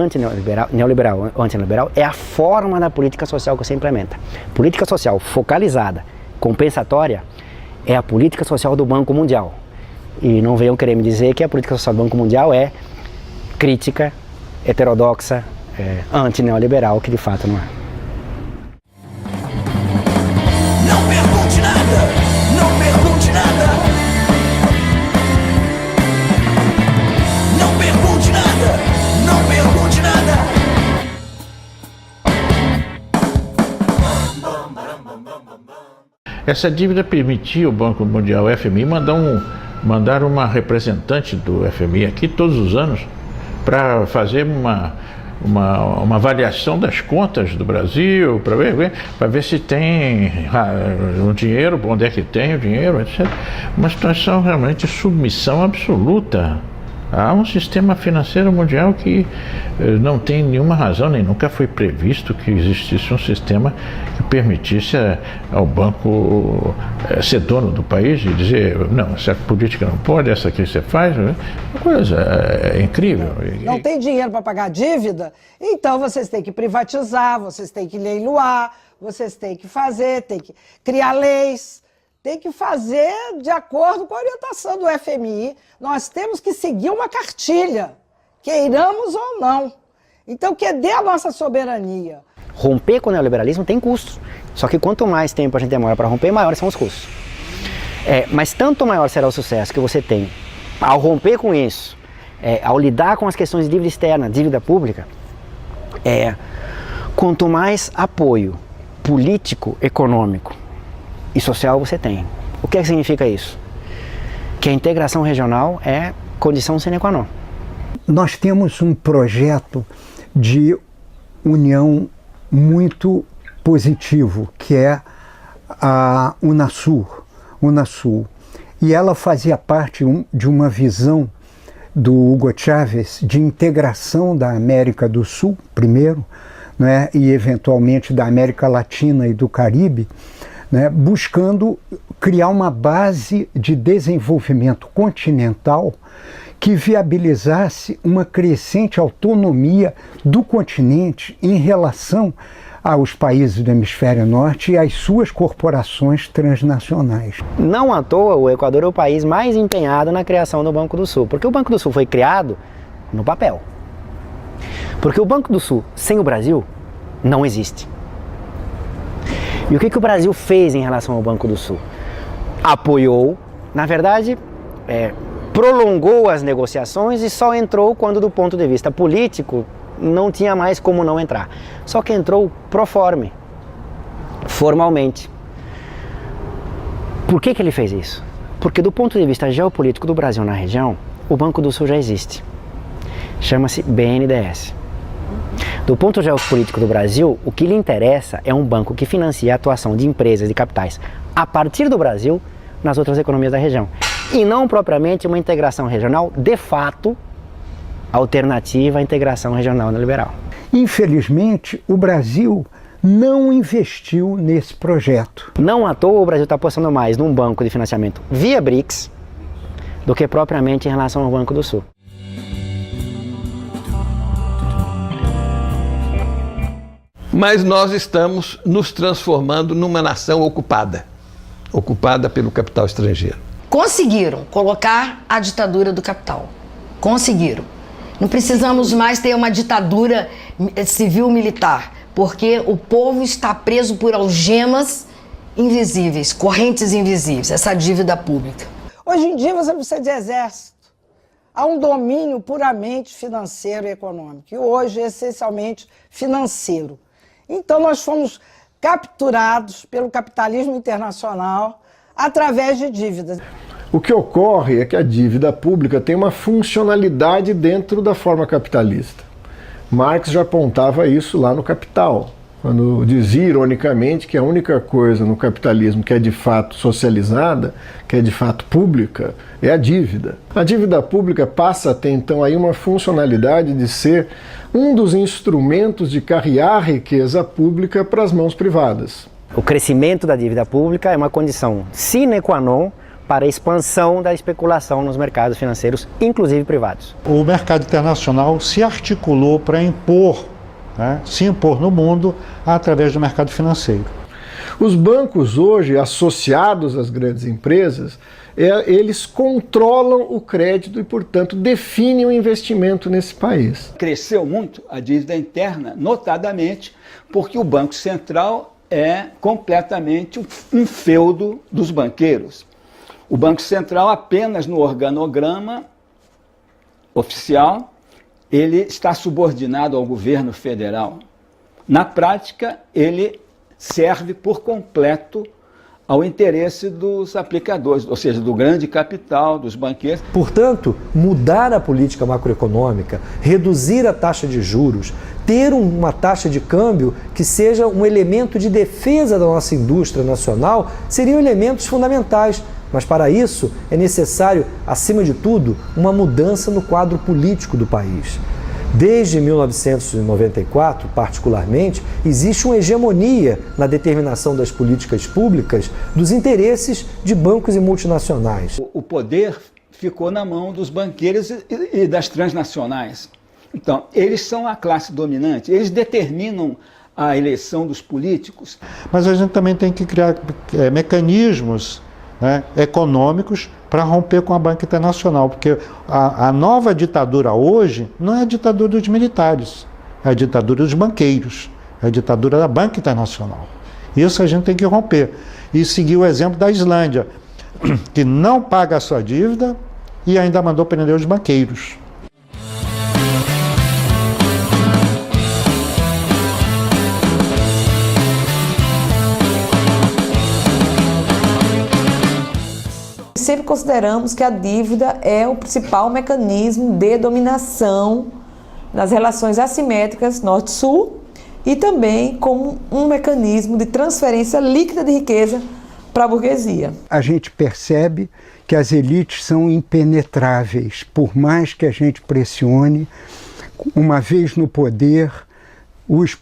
neoliberal ou anti-neoliberal é a forma da política social que você implementa. Política social focalizada, compensatória, é a política social do Banco Mundial. E não venham querer me dizer que a política social do Banco Mundial é crítica, heterodoxa, anti-neoliberal, que de fato não é. Não pergunte nada, não pergunte nada. Não pergunte nada, não pergunte nada. Essa dívida permitia o Banco Mundial, o FMI, mandar uma representante do FMI aqui todos os anos para fazer uma avaliação das contas do Brasil, para ver se tem o dinheiro, onde é que tem o dinheiro, etc. Uma situação realmente de submissão absoluta a um sistema financeiro mundial que não tem nenhuma razão, nem nunca foi previsto que existisse um sistema que permitisse ao banco ser dono do país e dizer, não, essa política não pode, essa aqui você faz. Uma coisa incrível. Não tem dinheiro para pagar a dívida? Então vocês têm que privatizar, vocês têm que leiloar, vocês têm que fazer, têm que criar leis. Tem que fazer de acordo com a orientação do FMI. Nós temos que seguir uma cartilha, queiramos ou não. Então, que dê a nossa soberania. Romper com o neoliberalismo tem custos. Só que quanto mais tempo a gente demora para romper, maiores são os custos. Mas tanto maior será o sucesso que você tem ao romper com isso, ao lidar com as questões de dívida externa, dívida pública, quanto mais apoio político, econômico e social você tem. O que significa isso? Que a integração regional é condição sine qua non. Nós temos um projeto de união muito positivo, que é a Unasul. E ela fazia parte de uma visão do Hugo Chávez de integração da América do Sul, primeiro, né, e eventualmente da América Latina e do Caribe, né, buscando criar uma base de desenvolvimento continental que viabilizasse uma crescente autonomia do continente em relação aos países do hemisfério norte e às suas corporações transnacionais. Não à toa, o Equador é o país mais empenhado na criação do Banco do Sul, porque o Banco do Sul foi criado no papel. Porque o Banco do Sul, sem o Brasil, não existe. E o que o Brasil fez em relação ao Banco do Sul? Apoiou, na verdade, prolongou as negociações e só entrou quando, do ponto de vista político, não tinha mais como não entrar. Só que entrou pro forme, formalmente. Por que ele fez isso? Porque do ponto de vista geopolítico do Brasil na região, o Banco do Sul já existe. Chama-se BNDES. Do ponto geopolítico do Brasil, o que lhe interessa é um banco que financia a atuação de empresas e capitais a partir do Brasil nas outras economias da região. E não propriamente uma integração regional, de fato, alternativa à integração regional neoliberal. Infelizmente, o Brasil não investiu nesse projeto. Não à toa o Brasil está apostando mais num banco de financiamento via BRICS do que propriamente em relação ao Banco do Sul. Mas nós estamos nos transformando numa nação ocupada pelo capital estrangeiro. Conseguiram colocar a ditadura do capital. Conseguiram. Não precisamos mais ter uma ditadura civil-militar, porque o povo está preso por algemas invisíveis, correntes invisíveis, essa dívida pública. Hoje em dia você não precisa de exército. Há um domínio puramente financeiro e econômico, e hoje essencialmente financeiro. Então nós fomos capturados pelo capitalismo internacional através de dívidas. O que ocorre é que a dívida pública tem uma funcionalidade dentro da forma capitalista. Marx já apontava isso lá no Capital, quando dizia ironicamente que a única coisa no capitalismo que é de fato socializada, que é de fato pública, é a dívida. A dívida pública passa a ter então aí uma funcionalidade de ser um dos instrumentos de carrear riqueza pública para as mãos privadas. O crescimento da dívida pública é uma condição sine qua non para a expansão da especulação nos mercados financeiros, inclusive privados. O mercado internacional se articulou para impor, se impor no mundo através do mercado financeiro. Os bancos hoje, associados às grandes empresas, eles controlam o crédito e, portanto, definem o investimento nesse país. Cresceu muito a dívida interna, notadamente porque o Banco Central é completamente um feudo dos banqueiros. O Banco Central, apenas no organograma oficial, ele está subordinado ao governo federal. Na prática, ele serve por completo ao interesse dos aplicadores, ou seja, do grande capital, dos banqueiros. Portanto, mudar a política macroeconômica, reduzir a taxa de juros, ter uma taxa de câmbio que seja um elemento de defesa da nossa indústria nacional, seriam elementos fundamentais. Mas para isso é necessário, acima de tudo, uma mudança no quadro político do país. Desde 1994, particularmente, existe uma hegemonia na determinação das políticas públicas dos interesses de bancos e multinacionais. O poder ficou na mão dos banqueiros e das transnacionais. Então, eles são a classe dominante, eles determinam a eleição dos políticos. Mas a gente também tem que criar mecanismos, né, econômicos para romper com a banca internacional, porque a nova ditadura hoje não é a ditadura dos militares, é a ditadura dos banqueiros, é a ditadura da banca internacional. Isso a gente tem que romper e seguir o exemplo da Islândia, que não paga a sua dívida e ainda mandou prender os banqueiros. Sempre consideramos que a dívida é o principal mecanismo de dominação nas relações assimétricas norte-sul e também como um mecanismo de transferência líquida de riqueza para a burguesia. A gente percebe que as elites são impenetráveis, por mais que a gente pressione. Uma vez no poder, os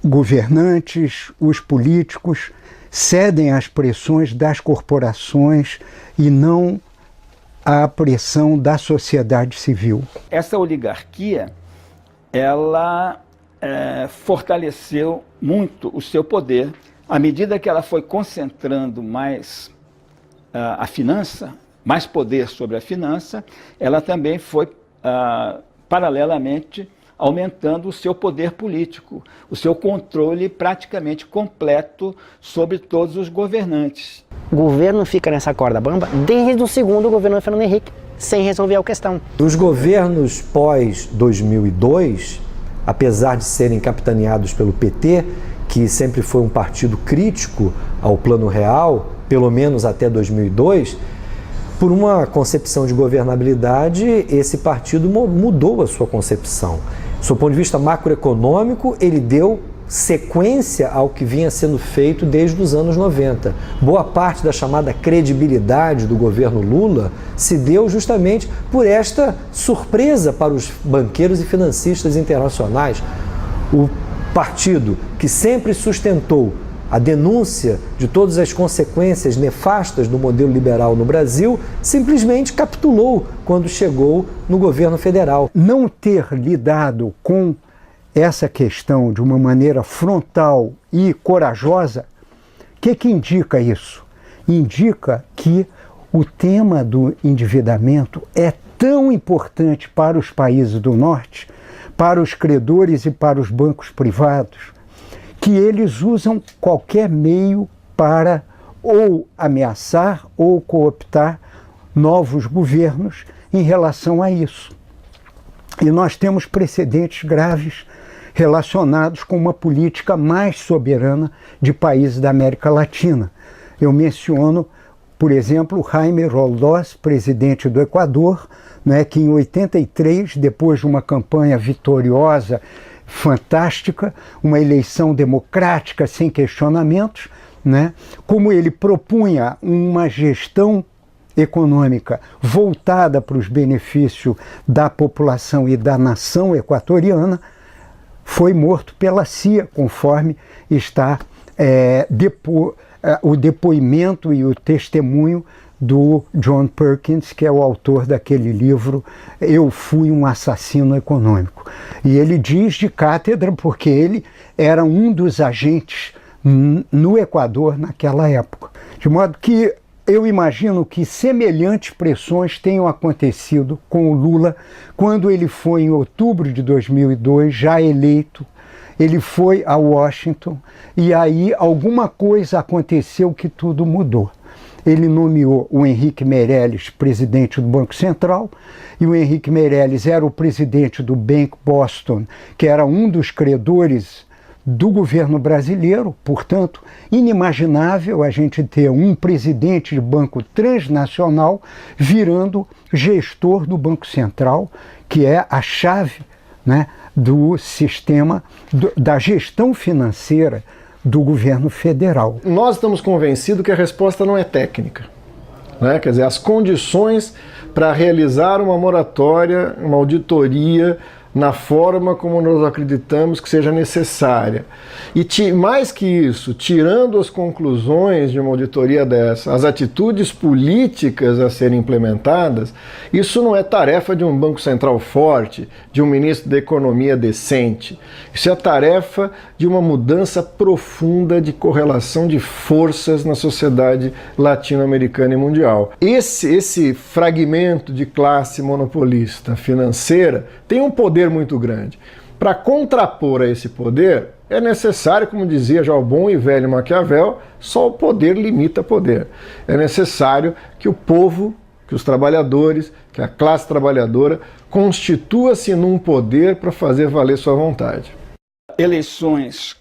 governantes, os políticos cedem às pressões das corporações e não à pressão da sociedade civil. Essa oligarquia, ela fortaleceu muito o seu poder à medida que ela foi concentrando mais a finança, mais poder sobre a finança, ela também foi paralelamente aumentando o seu poder político, o seu controle praticamente completo sobre todos os governantes. O governo fica nessa corda bamba desde o segundo governo do Fernando Henrique, sem resolver a questão. Os governos pós-2002, apesar de serem capitaneados pelo PT, que sempre foi um partido crítico ao Plano Real, pelo menos até 2002, por uma concepção de governabilidade, esse partido mudou a sua concepção. Do ponto de vista macroeconômico, ele deu sequência ao que vinha sendo feito desde os anos 90. Boa parte da chamada credibilidade do governo Lula se deu justamente por esta surpresa para os banqueiros e financistas internacionais. O partido que sempre sustentou a denúncia de todas as consequências nefastas do modelo liberal no Brasil simplesmente capitulou quando chegou no governo federal. Não ter lidado com essa questão de uma maneira frontal e corajosa, o que indica isso? Indica que o tema do endividamento é tão importante para os países do norte, para os credores e para os bancos privados, que eles usam qualquer meio para ou ameaçar ou cooptar novos governos em relação a isso. E nós temos precedentes graves relacionados com uma política mais soberana de países da América Latina. Eu menciono, por exemplo, Jaime Roldós, presidente do Equador, né, que em 83, depois de uma campanha vitoriosa, fantástica, uma eleição democrática sem questionamentos, né? Como ele propunha uma gestão econômica voltada para os benefícios da população e da nação equatoriana, foi morto pela CIA, conforme está o depoimento e o testemunho do John Perkins, que é o autor daquele livro Eu Fui um Assassino Econômico. E ele diz de cátedra porque ele era um dos agentes no Equador naquela época. De modo que eu imagino que semelhantes pressões tenham acontecido com o Lula quando ele foi, em outubro de 2002, já eleito. Ele foi a Washington e aí alguma coisa aconteceu que tudo mudou. Ele nomeou o Henrique Meirelles presidente do Banco Central, e o Henrique Meirelles era o presidente do Bank Boston, que era um dos credores do governo brasileiro. Portanto, inimaginável a gente ter um presidente de banco transnacional virando gestor do Banco Central, que é a chave, né, do sistema da gestão financeira do governo federal. Nós estamos convencidos que a resposta não é técnica, né? Quer dizer, as condições para realizar uma moratória, uma auditoria na forma como nós acreditamos que seja necessária. E mais que isso, tirando as conclusões de uma auditoria dessa, as atitudes políticas a serem implementadas, isso não é tarefa de um Banco Central forte, de um ministro da Economia decente. Isso é tarefa de uma mudança profunda de correlação de forças na sociedade latino-americana e mundial. Esse fragmento de classe monopolista financeira tem um poder muito grande. Para contrapor a esse poder, é necessário, como dizia já o bom e velho Maquiavel, só o poder limita poder. É necessário que o povo, que os trabalhadores, que a classe trabalhadora constitua-se num poder para fazer valer sua vontade. Eleições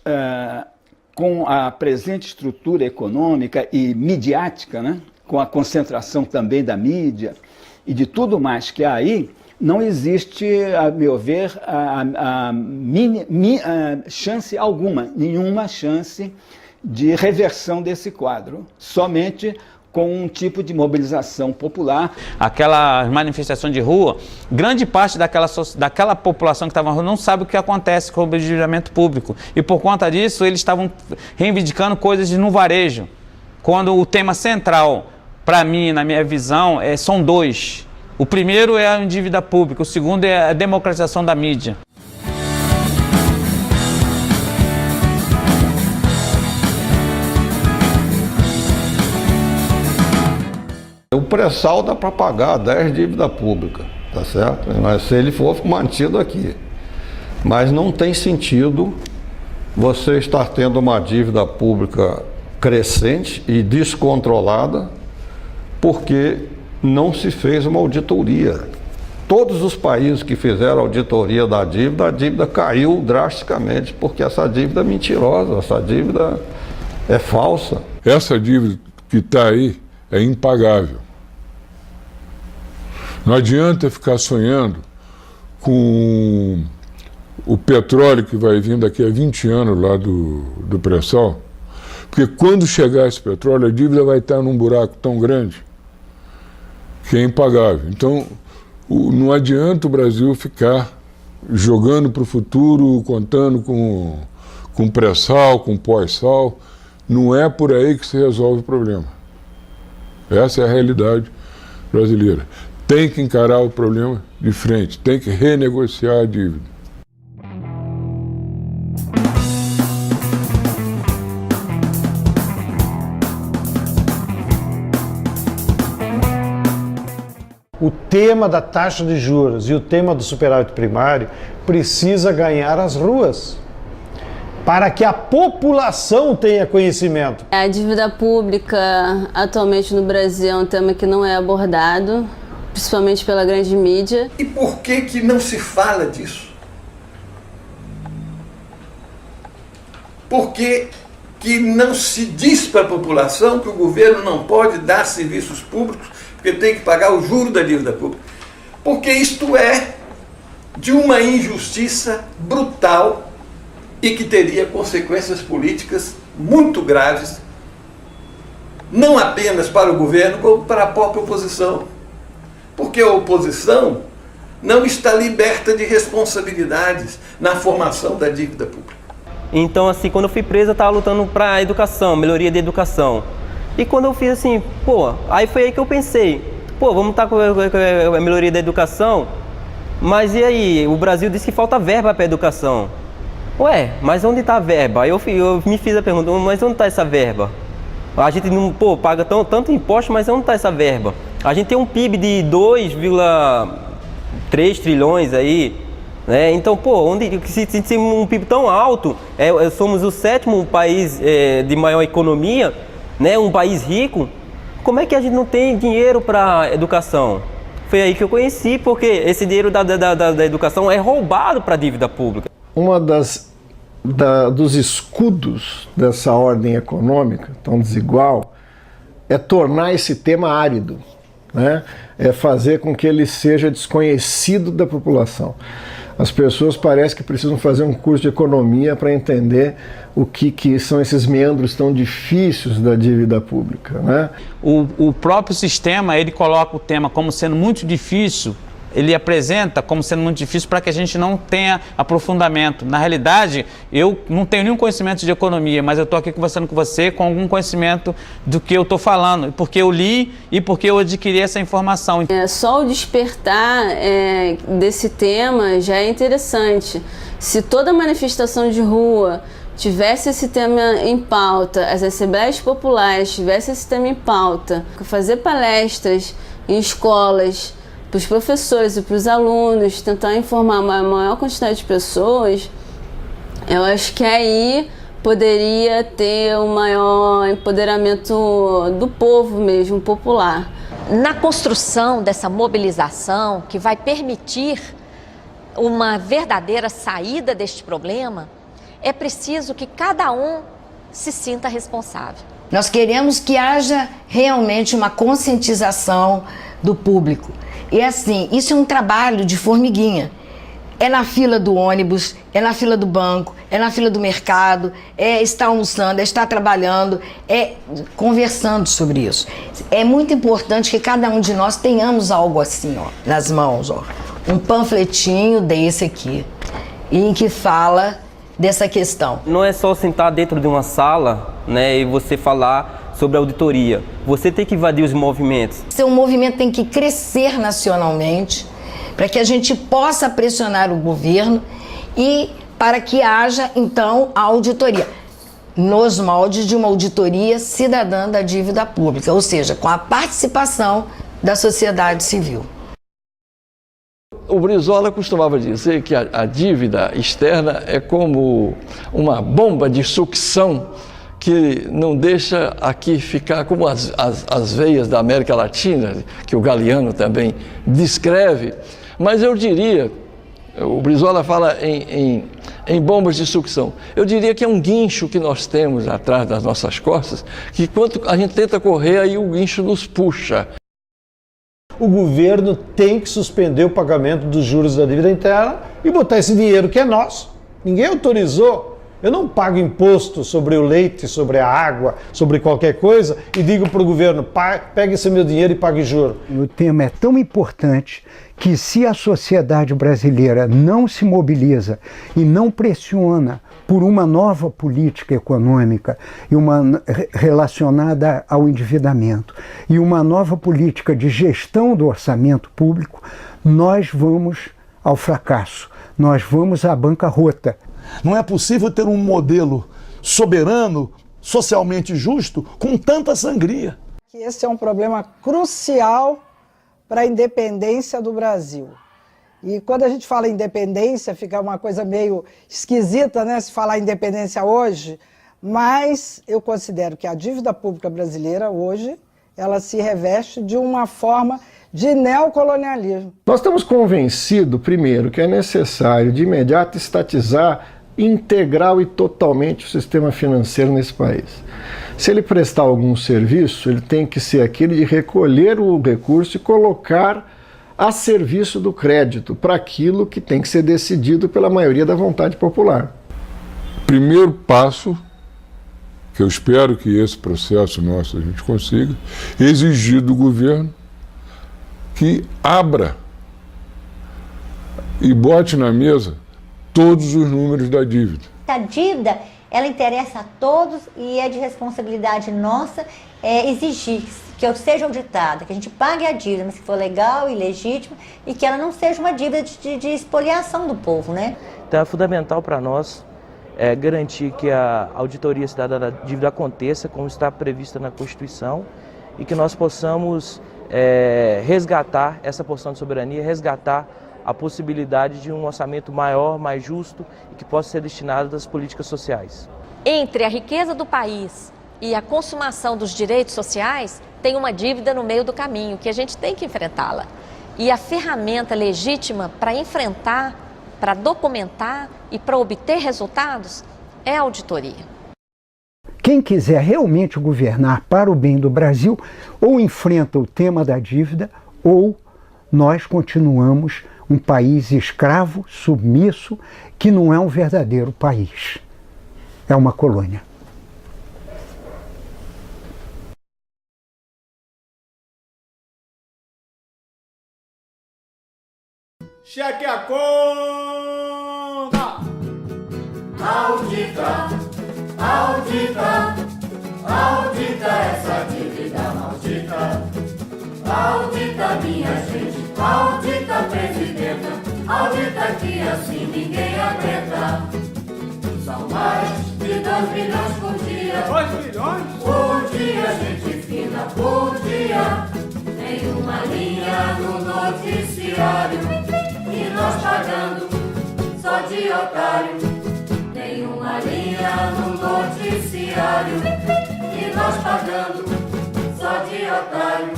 com a presente estrutura econômica e midiática, né? Com a concentração também da mídia e de tudo mais que há aí, não existe, a meu ver, chance alguma, nenhuma chance de reversão desse quadro, somente com um tipo de mobilização popular. Aquela manifestação de rua, grande parte daquela população que estava na rua não sabe o que acontece com o endividamento público. E por conta disso, eles estavam reivindicando coisas no varejo. Quando o tema central, para mim, na minha visão, são dois. O primeiro é a dívida pública, o segundo é a democratização da mídia. O pré-sal dá para pagar 10 dívidas públicas, tá certo? Mas se ele for mantido aqui. Mas não tem sentido você estar tendo uma dívida pública crescente e descontrolada, porque não se fez uma auditoria. Todos os países que fizeram auditoria da dívida, a dívida caiu drasticamente, porque essa dívida é mentirosa, essa dívida é falsa. Essa dívida que está aí é impagável. Não adianta ficar sonhando com o petróleo que vai vir daqui a 20 anos lá do pré-sal, porque quando chegar esse petróleo, a dívida vai estar num buraco tão grande que é impagável. Então, não adianta o Brasil ficar jogando para o futuro, contando com pré-sal, com pós-sal. Não é por aí que se resolve o problema. Essa é a realidade brasileira. Tem que encarar o problema de frente, tem que renegociar a dívida. O tema da taxa de juros e o tema do superávit primário precisa ganhar as ruas para que a população tenha conhecimento. A dívida pública atualmente no Brasil é um tema que não é abordado, principalmente pela grande mídia. E por que não se fala disso? Por que não se diz para a população que o governo não pode dar serviços públicos porque tem que pagar o juro da dívida pública? Porque isto é de uma injustiça brutal e que teria consequências políticas muito graves, não apenas para o governo, como para a própria oposição. Porque a oposição não está liberta de responsabilidades na formação da dívida pública. Então, assim, quando eu fui preso, eu estava lutando para a educação, melhoria da educação. E quando eu fiz assim, aí foi aí que eu pensei, vamos estar com a melhoria da educação, mas e aí? O Brasil disse que falta verba para a educação. Ué, mas onde está a verba? Eu me fiz a pergunta, mas onde está essa verba? A gente não paga tanto imposto, mas onde está essa verba? A gente tem um PIB de 2,3 trilhões aí, né? Então, se um PIB tão alto, somos o 7º país de maior economia, né? Um país rico, como é que a gente não tem dinheiro para educação? Foi aí que eu conheci, porque esse dinheiro da educação é roubado para a dívida pública. Uma das dos escudos dessa ordem econômica tão desigual é tornar esse tema árido, né? É fazer com que ele seja desconhecido da população. As pessoas parecem que precisam fazer um curso de economia para entender o que são esses meandros tão difíceis da dívida pública, né? O próprio sistema, ele coloca o tema como sendo muito difícil, ele apresenta como sendo muito difícil para que a gente não tenha aprofundamento. Na realidade, eu não tenho nenhum conhecimento de economia, mas eu estou aqui conversando com você com algum conhecimento do que eu estou falando, porque eu li e porque eu adquiri essa informação. Só o despertar desse tema já é interessante. Se toda manifestação de rua tivesse esse tema em pauta, as assembleias populares tivessem esse tema em pauta, fazer palestras em escolas, para os professores e para os alunos, tentar informar uma maior quantidade de pessoas, eu acho que aí poderia ter um maior empoderamento do povo mesmo, popular. Na construção dessa mobilização que vai permitir uma verdadeira saída deste problema, é preciso que cada um se sinta responsável. Nós queremos que haja realmente uma conscientização do público. E assim, isso é um trabalho de formiguinha. É na fila do ônibus, é na fila do banco, é na fila do mercado, é estar almoçando, é estar trabalhando, é conversando sobre isso. É muito importante que cada um de nós tenhamos algo assim, ó, nas mãos, ó. Um panfletinho desse aqui, em que fala dessa questão. Não é só sentar dentro de uma sala, né, e você falar sobre a auditoria. Você tem que invadir os movimentos. Seu movimento tem que crescer nacionalmente para que a gente possa pressionar o governo e para que haja, então, a auditoria, nos moldes de uma auditoria cidadã da dívida pública, ou seja, com a participação da sociedade civil. O Brizola costumava dizer que a dívida externa é como uma bomba de sucção que não deixa aqui ficar como as veias da América Latina, que o Galeano também descreve. Mas eu diria, o Brizola fala em bombas de sucção, eu diria que é um guincho que nós temos atrás das nossas costas, que quando a gente tenta correr, aí o guincho nos puxa. O governo tem que suspender o pagamento dos juros da dívida interna e botar esse dinheiro que é nosso. Ninguém autorizou. Eu não pago imposto sobre o leite, sobre a água, sobre qualquer coisa e digo para o governo, pegue esse meu dinheiro e pague juros. O tema é tão importante que se a sociedade brasileira não se mobiliza e não pressiona por uma nova política econômica e uma relacionada ao endividamento e uma nova política de gestão do orçamento público, nós vamos ao fracasso, nós vamos à bancarrota. Não é possível ter um modelo soberano, socialmente justo, com tanta sangria. Esse é um problema crucial para a independência do Brasil. E quando a gente fala em independência, fica uma coisa meio esquisita, né, se falar independência hoje, mas eu considero que a dívida pública brasileira hoje, ela se reveste de uma forma de neocolonialismo. Nós estamos convencidos, primeiro, que é necessário de imediato estatizar integral e totalmente o sistema financeiro nesse país. Se ele prestar algum serviço, ele tem que ser aquele de recolher o recurso e colocar a serviço do crédito para aquilo que tem que ser decidido pela maioria da vontade popular. Primeiro passo, que eu espero que esse processo nosso a gente consiga, exigir do governo que abra e bote na mesa todos os números da dívida. A dívida, ela interessa a todos e é de responsabilidade nossa exigir que seja auditada, que a gente pague a dívida, mas que for legal e legítima e que ela não seja uma dívida de expoliação do povo, né? Então é fundamental para nós garantir que a auditoria cidadã da dívida aconteça como está prevista na Constituição e que nós possamos resgatar essa porção de soberania, resgatar a possibilidade de um orçamento maior, mais justo e que possa ser destinado às políticas sociais. Entre a riqueza do país e a consumação dos direitos sociais, tem uma dívida no meio do caminho, que a gente tem que enfrentá-la. E a ferramenta legítima para enfrentar para documentar e para obter resultados é a auditoria. Quem quiser realmente governar para o bem do Brasil, ou enfrenta o tema da dívida, ou nós continuamos um país escravo, submisso, que não é um verdadeiro país. É uma colônia. Cheque a conta! Audita, audita, audita essa dívida maldita. Audita minha gente, audita presidenta, audita que assim ninguém aguenta. São mais de 2 milhões por dia. 2 milhões? Por dia, gente fina, por dia. Nenhuma linha no noticiário. E nós pagando só de otário. Nenhuma linha no noticiário. E nós pagando só de otário.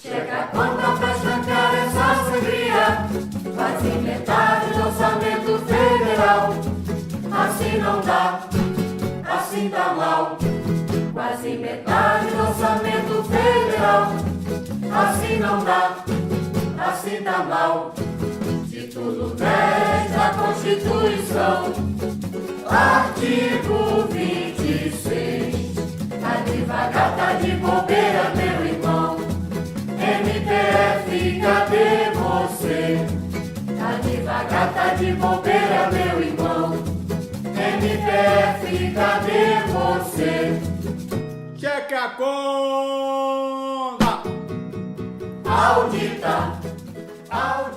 Chega a conta pra estancar essa sangria. Quase metade do orçamento federal. Assim não dá, assim tá mal. Quase metade do orçamento federal. Assim não dá, assim tá mal. Título 10 da Constituição, artigo 26. Tá devagar, tá de bobeira, meu irmão. MPF, cadê você? Tá devagar, tá de bobeira, meu irmão. MPF, cadê você? Cheque a conta! Audita! Audita!